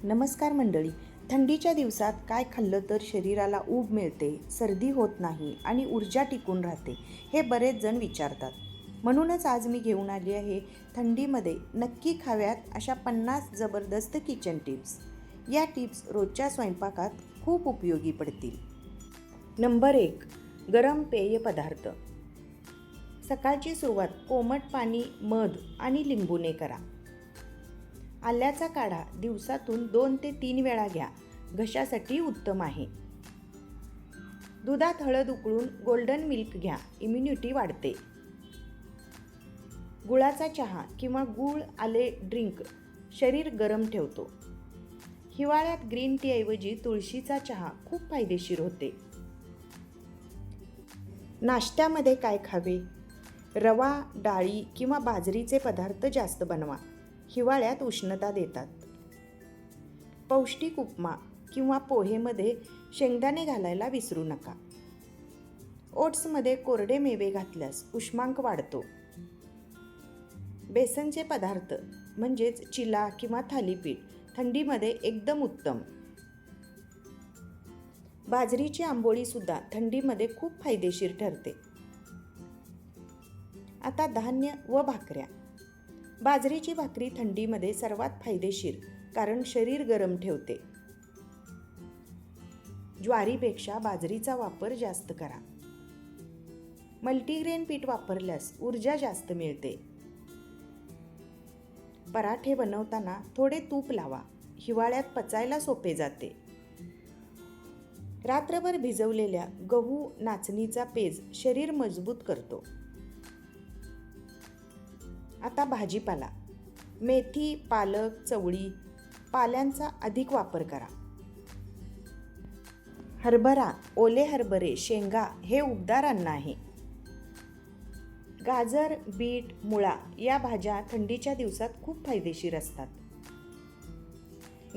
नमस्कार मंडळी. थंडीच्या दिवसात काय खाल्लं तर शरीराला ऊब मिळते, सर्दी होत नाही आणि ऊर्जा टिकून राहते, हे बरेच जण विचारतात. म्हणूनच आज मी घेऊन आली आहे थंडीमध्ये नक्की खाव्यात अशा 50 जबरदस्त किचन टिप्स. या टिप्स रोजच्या स्वयंपाकात खूप उपयोगी पडतील. नंबर 1. गरम पेय पदार्थ. सकाळची सुरुवात कोमट पाणी, मध आणि लिंबूने करा. आल्याचा काढा दिवसातून 2 ते 3 वेळा घ्या, घशासाठी उत्तम आहे. दुधात हळद उकळून गोल्डन मिल्क घ्या, इम्युनिटी वाढते. गुळाचा चहा किंवा गूळ आले ड्रिंक शरीर गरम ठेवतो. हिवाळ्यात ग्रीन टी ऐवजी तुळशीचा चहा खूप फायदेशीर होते. नाश्त्यामध्ये काय खावे? रवा, डाळी किंवा बाजरीचे पदार्थ जास्त बनवा, हिवाळ्यात उष्णता देतात. पौष्टिक उपमा किंवा पोहेमध्ये शेंगदाणे घालायला विसरू नका. ओट्समध्ये कोरडे मेवे घातल्यास उष्मांक वाढतो. बेसनचे पदार्थ म्हणजेच चिला किंवा थालीपीठ थंडीमध्ये एकदम उत्तम. बाजरीची आंबोळी सुद्धा थंडीमध्ये खूप फायदेशीर ठरते. आता धान्य व भाकऱ्या. बाजरीची भाकरी थंडीमध्ये सर्वात फायदेशीर, कारण शरीर गरम ठेवते. ज्वारीपेक्षा बाजरीचा वापर जास्त करा. मल्टीग्रेन पीठ वापरल्यास ऊर्जा जास्त मिळते. पराठे बनवताना थोडे तूप लावा, हिवाळ्यात पचायला सोपे जाते. रात्रभर भिजवलेल्या गहू नाचणीचा पेज शरीर मजबूत करतो. आता भाजीपाला. मेथी, पालक, चवळी, पाल्यांचा अधिक वापर करा. हरभरा, ओले हरभरे, शेंगा हे उबदार अन्न आहे. गाजर, बीट, मुळा या भाज्या थंडीच्या दिवसात खूप फायदेशीर असतात.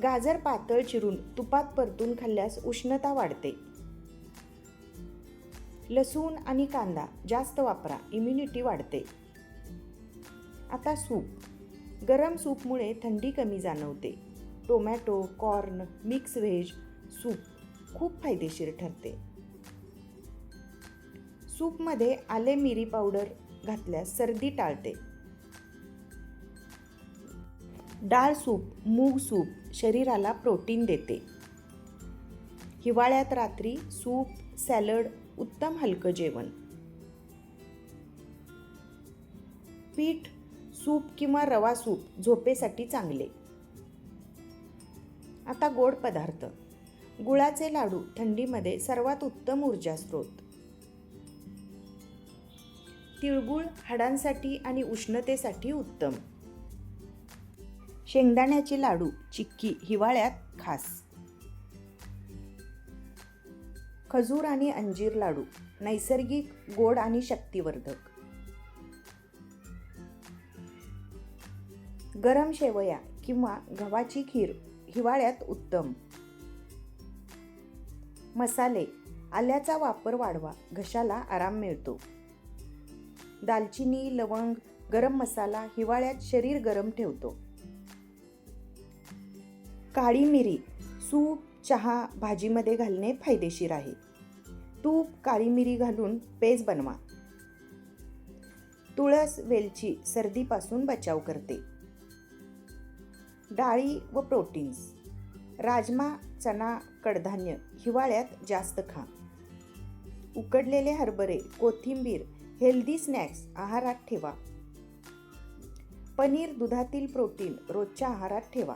गाजर पातळ चिरून तुपात परतून खाल्ल्यास उष्णता वाढते. लसूण आणि कांदा जास्त वापरा, इम्युनिटी वाढते. आता सूप. गरम सूपमुळे थंडी कमी जाणवते. Tomato, corn, mix veg soup खूप फायदेशीर ठरते. सूपमध्ये आले मिरी पावडर घातल्यास सर्दी टाळते. डाळ सूप, मूग सूप शरीराला प्रोटीन देते. हिवाळ्यात रात्री सूप, सॅलड उत्तम हलकं जेवण. पीठ सूप किंवा रवा सूप झोपेसाठी चांगले. आता गोड पदार्थ. गुळाचे लाडू थंडीमध्ये सर्वात उत्तम ऊर्जा स्रोत. तिळगुळ हाडांसाठी आणि उष्णतेसाठी उत्तम. शेंगदाण्याचे लाडू, चिक्की हिवाळ्यात खास. खजूर आणि अंजीर लाडू नैसर्गिक, गोड आणि शक्तिवर्धक. गरम शेवया किंवा गव्हाची खीर हिवाळ्यात उत्तम. मसाले. आल्याचा वापर वाढवा, घशाला आराम मिळतो. दालचिनी, लवंग, गरम मसाला हिवाळ्यात शरीर गरम ठेवतो. काळी मिरी सूप, चहा, भाजीमध्ये घालणे फायदेशीर आहे. तूप, काळी मिरी घालून पेज बनवा. तुळस, वेलची सर्दीपासून बचाव करते. डाळी व प्रोटीन्स. राजमा, चणा, कडधान्य हिवाळ्यात जास्त खा. उकडलेले हरभरे, कोथिंबीर हेल्दी स्नॅक्स आहारात ठेवा. पनीर, दुधातील प्रोटीन रोजच्या आहारात ठेवा.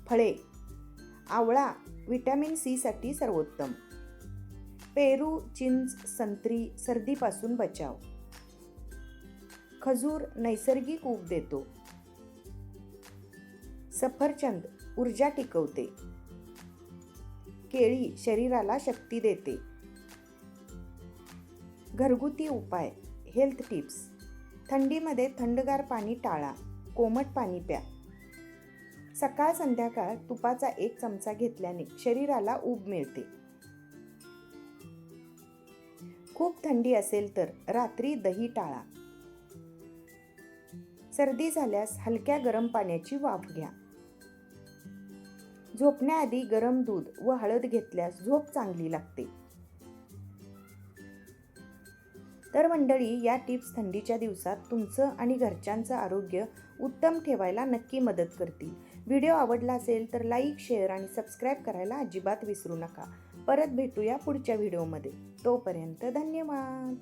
फळे. आवळा व्हिटॅमिन सी साठी सर्वोत्तम. पेरू, चिंच, संत्री सर्दीपासून बचाव. खजूर नैसर्गिक ऊब देतो. सफरचंद ऊर्जा टिकवते. केळी शरीराला शक्ती देते. घरगुती उपाय, हेल्थ टिप्स. थंडीमध्ये थंडगार पाणी टाळा, कोमट पाणी प्या. सकाळ संध्याकाळ तुपाचा 1 चमचा घेतल्याने शरीराला ऊब मिळते. खूप थंडी असेल तर रात्री दही टाळा. सर्दी झाल्यास हलक्या गरम पाण्याची वाफ घ्या. झोपण्याआधी गरम दूध व हळद घेतल्यास झोप चांगली लागते. तर मंडळी, या टिप्स थंडीच्या दिवसात तुमचं आणि घरच्यांचं आरोग्य उत्तम ठेवायला नक्की मदत करतील. व्हिडिओ आवडला असेल तर लाईक, शेअर आणि सबस्क्राईब करायला अजिबात विसरू नका. परत भेटूया पुढच्या व्हिडिओमध्ये. तोपर्यंत धन्यवाद.